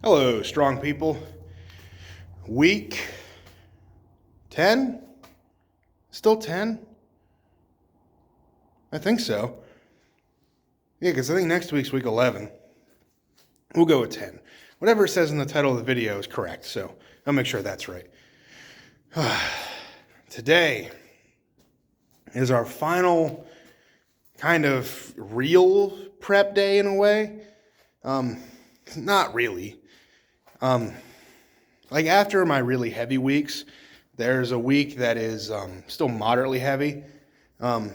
Hello, strong people. Week 10? Still 10? I think so. Yeah, because I think next week's week 11. We'll go with 10. Whatever it says in the title of the video is correct, so I'll make sure that's right. Today is our final kind of real prep day in a way. Not really. Like after my really heavy weeks, there's a week that is still moderately heavy. And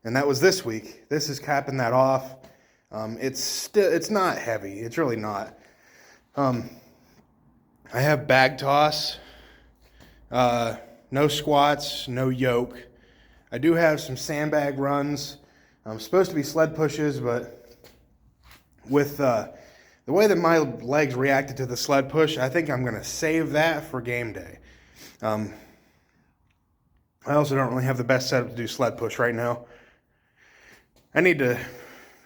that was this week. This is capping that off. It's not heavy. It's really not. I have bag toss, no squats, no yoke. I do have some sandbag runs. Supposed to be sled pushes, but with the way that my legs reacted to the sled push, I think I'm going to save that for game day. I also don't really have the best setup to do sled push right now. I need to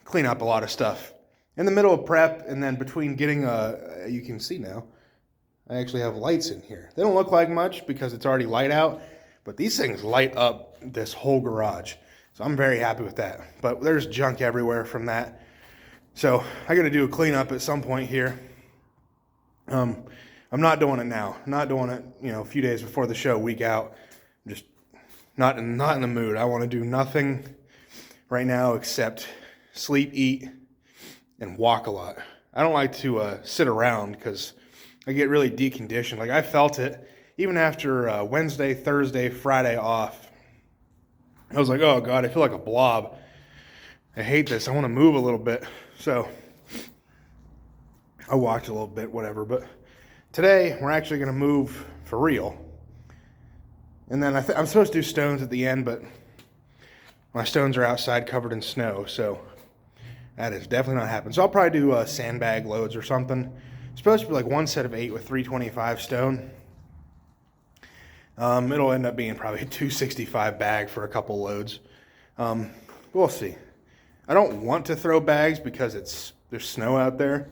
clean up a lot of stuff. In the middle of prep and then between getting you can see now, I actually have lights in here. They don't look like much because it's already light out, but these things light up this whole garage. So I'm very happy with that. But there's junk everywhere from that. So I got to do a cleanup at some point here. I'm not doing it now. I'm not doing it, a few days before the show, week out. I'm just not in the mood. I want to do nothing right now except sleep, eat, and walk a lot. I don't like to sit around because I get really deconditioned. Like I felt it even after Wednesday, Thursday, Friday off. I was like, oh God, I feel like a blob. I hate this. I want to move a little bit. So I walked a little bit, whatever. But today we're actually going to move for real. And then I'm supposed to do stones at the end, but my stones are outside covered in snow. So that is definitely not happening. So I'll probably do sandbag loads or something. It's supposed to be like one set of 8 with 325 stone. It'll end up being probably a 265 bag for a couple loads. We'll see. I don't want to throw bags because there's snow out there.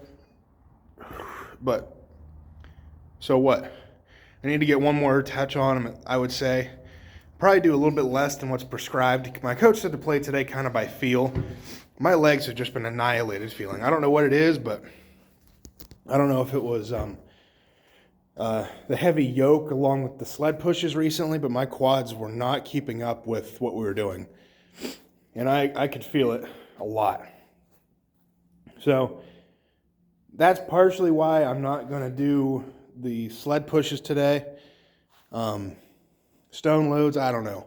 But so what? I need to get one more touch on them, I would say. Probably do a little bit less than what's prescribed. My coach said to play today kind of by feel. My legs have just been annihilated feeling. I don't know what it is, but I don't know if it was the heavy yoke along with the sled pushes recently, but my quads were not keeping up with what we were doing. And I could feel it a lot. So that's partially why I'm not going to do the sled pushes today. Stone loads, I don't know.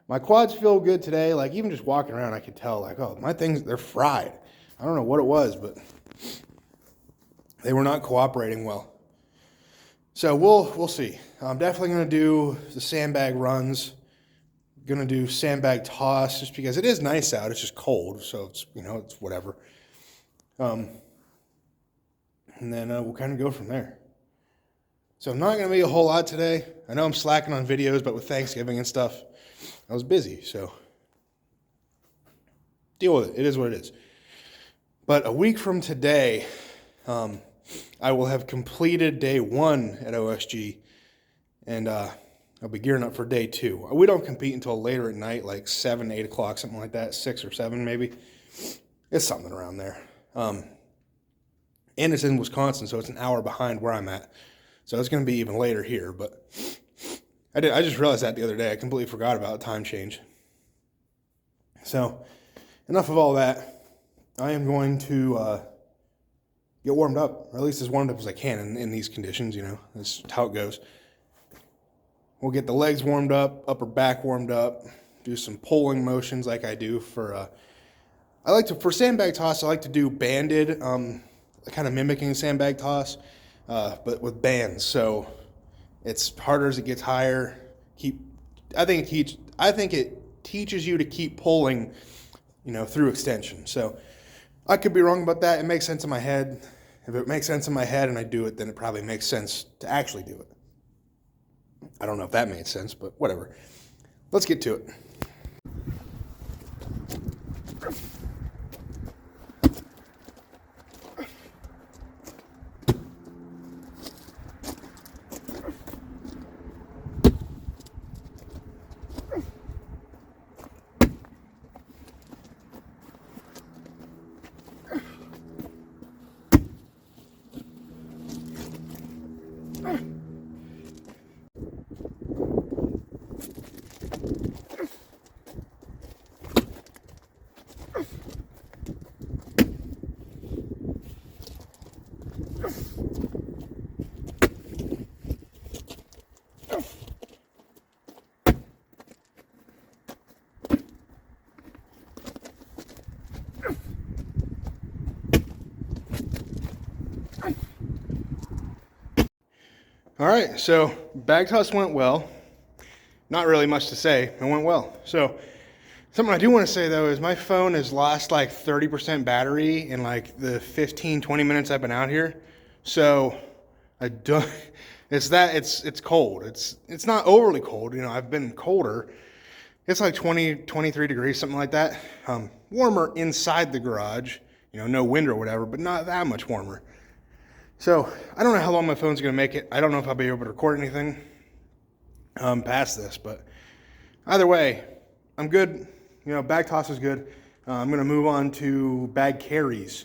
My quads feel good today. Like even just walking around, I could tell like, oh, my things, they're fried. I don't know what it was, but they were not cooperating well. So we'll see. I'm definitely going to do the sandbag runs. Going to do sandbag toss just because it is nice out. It's just cold, so it's it's whatever. And then we'll kind of go from there. So I'm not going to be a whole lot today. I know I'm slacking on videos, but with Thanksgiving and stuff, I was busy, so deal with it. It is what it is. But a week from today, I will have completed day 1 at OSG, and I'll be gearing up for day 2. We don't compete until later at night, like 7, 8 o'clock, something like that, 6 or 7 maybe. It's something around there. And it's in Wisconsin, so it's an hour behind where I'm at. So it's going to be even later here, but I just realized that the other day. I completely forgot about the time change. So enough of all that. I am going to get warmed up, or at least as warmed up as I can in these conditions, That's how it goes. We'll get the legs warmed up, upper back warmed up, do some pulling motions like I do for sandbag toss, I like to do banded, kind of mimicking sandbag toss, but with bands. So it's harder as it gets higher. I think it teaches you to keep pulling, through extension. So I could be wrong about that. It makes sense in my head. If it makes sense in my head and I do it, then it probably makes sense to actually do it. I don't know if that made sense, but whatever. Let's get to it. All right, so bag toss went well. Not really much to say, it went well. So something I do want to say though is my phone has lost like 30% battery in like the 15-20 minutes I've been out here. So I don't, it's cold. It's not overly cold, you know, I've been colder. It's like 20, 23 degrees, something like that. Warmer inside the garage, you know, no wind or whatever, but not that much warmer. So I don't know how long my phone's gonna make it. I don't know if I'll be able to record anything past this, but either way, I'm good. You know, bag toss is good. I'm gonna move on to bag carries,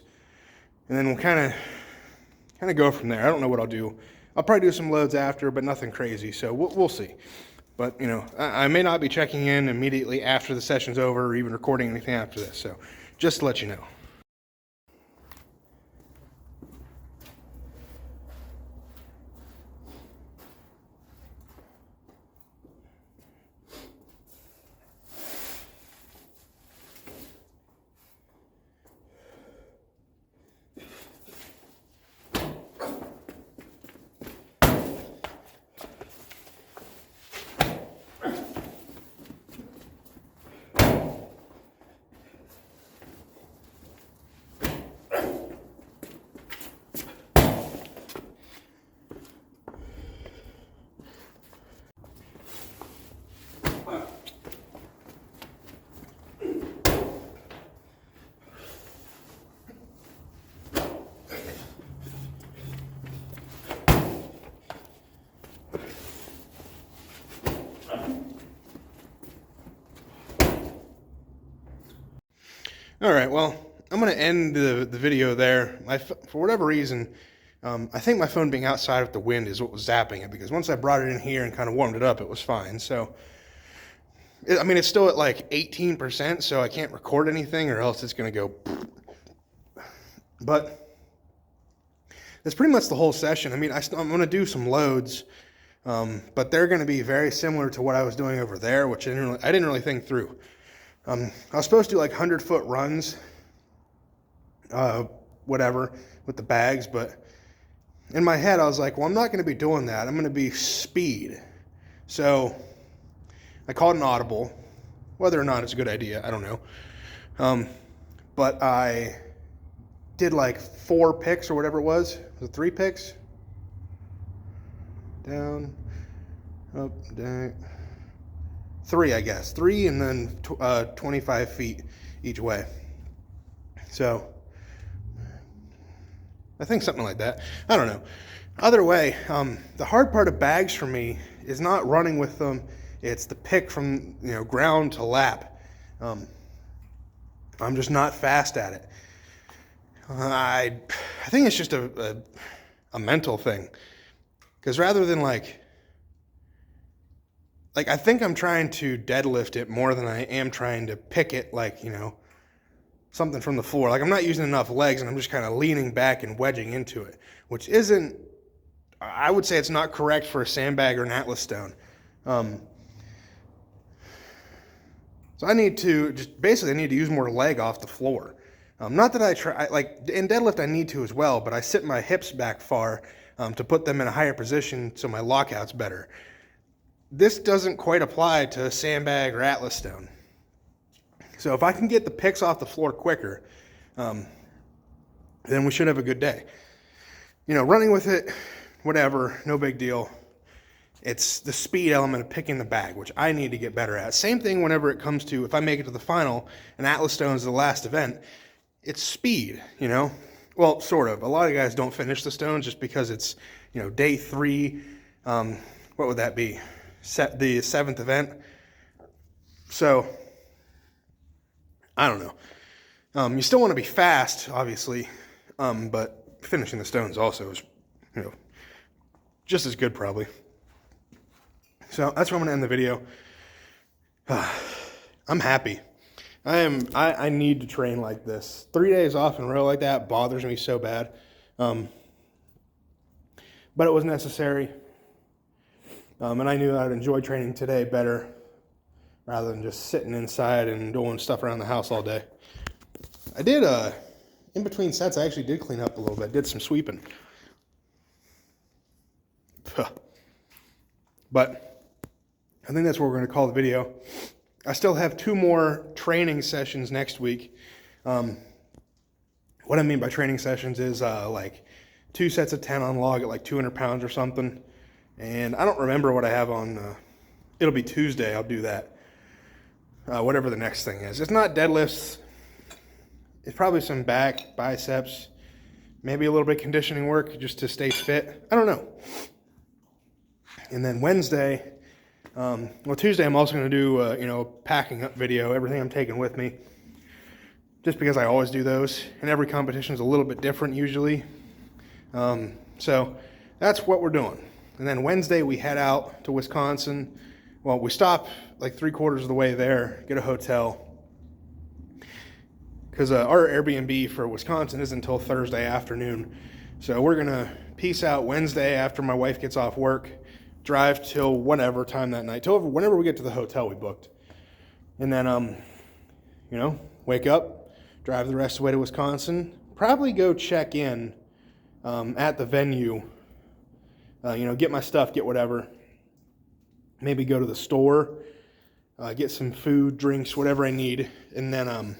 and then we'll kind of go from there. I don't know what I'll do. I'll probably do some loads after, but nothing crazy. So we'll see. But you know, I may not be checking in immediately after the session's over, or even recording anything after this. So just to let you know. All right, well, I'm going to end the video there. For whatever reason, I think my phone being outside with the wind is what was zapping it, because once I brought it in here and kind of warmed it up, it was fine. So, I mean, it's still at like 18%, so I can't record anything or else it's going to go. But that's pretty much the whole session. I mean, I'm going to do some loads, but they're going to be very similar to what I was doing over there, which I didn't really think through. I was supposed to do like 100-foot runs, whatever, with the bags, but in my head I was like, well, I'm not going to be doing that. I'm going to be speed. So I called an audible. Whether or not it's a good idea, I don't know. But I did like 4 picks or whatever it was. Was it 3 picks? Down, up, down. 3, I guess. 3 and then 25 feet each way. So I think something like that. I don't know. Either way, the hard part of bags for me is not running with them. It's the pick from, you know, ground to lap. I'm just not fast at it. I think it's just a mental thing. Because rather than like I think I'm trying to deadlift it more than I am trying to pick it, like, you know, something from the floor. Like, I'm not using enough legs, and I'm just kind of leaning back and wedging into it, which isn't, I would say it's not correct for a sandbag or an Atlas stone. So I need to I need to use more leg off the floor. Not that I try, like, in deadlift I need to as well, but I sit my hips back far to put them in a higher position so my lockout's better. This doesn't quite apply to a sandbag or Atlas stone. So if I can get the picks off the floor quicker, then we should have a good day. You know, running with it, whatever, no big deal. It's the speed element of picking the bag, which I need to get better at. Same thing whenever it comes to, if I make it to the final, and Atlas stone is the last event, it's speed, you know? Well, sort of. A lot of guys don't finish the stones just because it's, you know, day 3, what would that be? The 7th event. So I don't know. You still want to be fast, obviously, but finishing the stones also is, you know, just as good probably. So that's where I'm going to end the video. I'm happy. I need to train like this. 3 days off in a row like that bothers me so bad. but it was necessary. And I knew I'd enjoy training today better rather than just sitting inside and doing stuff around the house all day. I did, in between sets, I actually did clean up a little bit. Did some sweeping. But I think that's what we're going to call the video. I still have 2 more training sessions next week. What I mean by training sessions is like 2 sets of 10 on log at like 200 pounds or something. And I don't remember what I have on, it'll be Tuesday, I'll do that. Whatever the next thing is. It's not deadlifts. It's probably some back, biceps, maybe a little bit of conditioning work just to stay fit. I don't know. And then Wednesday, Tuesday I'm also going to do, packing up video, everything I'm taking with me. Just because I always do those. And every competition is a little bit different usually. So that's what we're doing. And then Wednesday we head out to Wisconsin. Well, we stop like 3/4 of the way there, get a hotel. Because our Airbnb for Wisconsin isn't until Thursday afternoon. So we're going to peace out Wednesday after my wife gets off work, drive till whatever time that night, till whenever we get to the hotel we booked. And then, wake up, drive the rest of the way to Wisconsin, probably go check in at the venue, get my stuff, get whatever, maybe go to the store, get some food, drinks, whatever I need, and then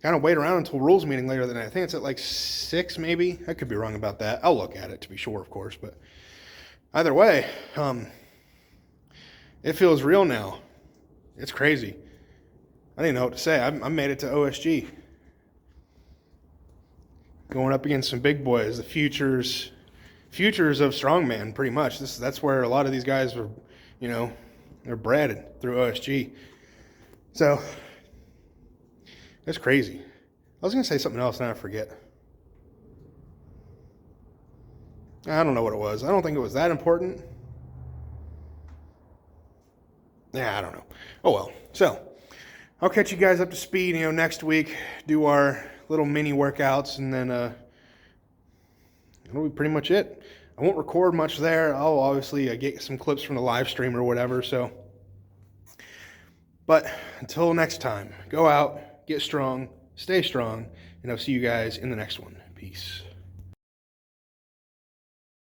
kind of wait around until rules meeting later that night. I think it's at like 6 maybe. I could be wrong about that. I'll look at it to be sure, of course. But either way, it feels real now. It's crazy. I didn't know what to say. I made it to OSG. Going up against some big boys, the futures of Strongman, pretty much. That's where a lot of these guys are, they're bred through OSG. So that's crazy. I was going to say something else, and I forget. I don't know what it was. I don't think it was that important. Yeah, I don't know. Oh, well. So I'll catch you guys up to speed, next week. Do our little mini workouts, and then that'll be pretty much it. I won't record much there. I'll obviously get some clips from the live stream or whatever. So, but until next time, go out, get strong, stay strong, and I'll see you guys in the next one. Peace.